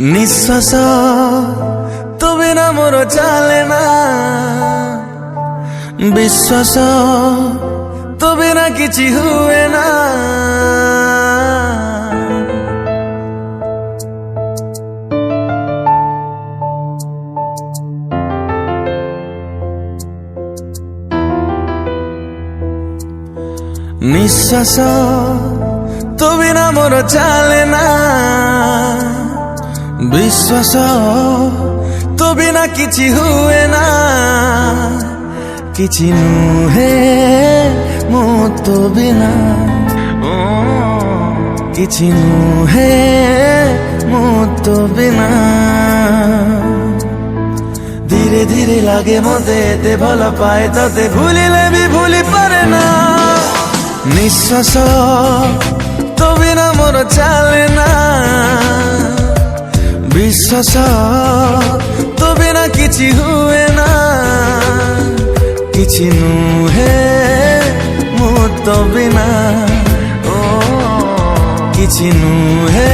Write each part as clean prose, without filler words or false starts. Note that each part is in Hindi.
निश्वास तो बिना मोर चले ना, विश्वास तो बिना किछि हुए ना। निश्वास तो बिना मोर चले ना, विश्वास तो बिना किछि हुए ना। किछि नुहे मो तो बिना, किछि नुहे मो तो बिना। धीरे धीरे लागे मते एते भल पाए तते भूलिले भी भूली पारे ना। निश्वास तो बिना मोर चले ना, विश्वास तो बिना किछि हुए ना। किछि नुहे मो तो बिना, किछि नुहे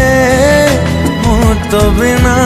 मो तो बिना।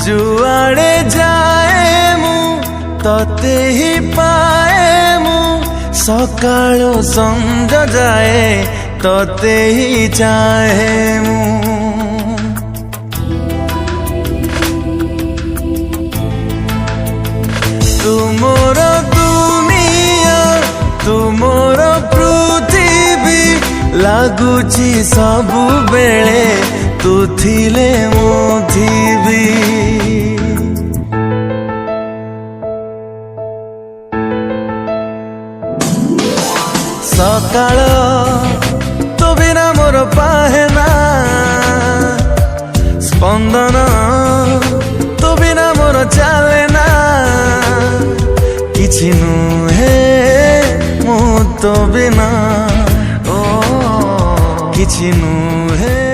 जुआड़े जाए मु तते ही पाए मु, सकाळो संज जाए तते ही चाहे मु। तुमोर दुनिया तुमोर पृथ्वी लागुची सबु बेले, तू थिले मो थिबी। सकाळ तो बिना मोर पाहे ना, स्पंदन तो बिना मोर चले ना। किछि नुहे मो तो बिना, किछि नुहे।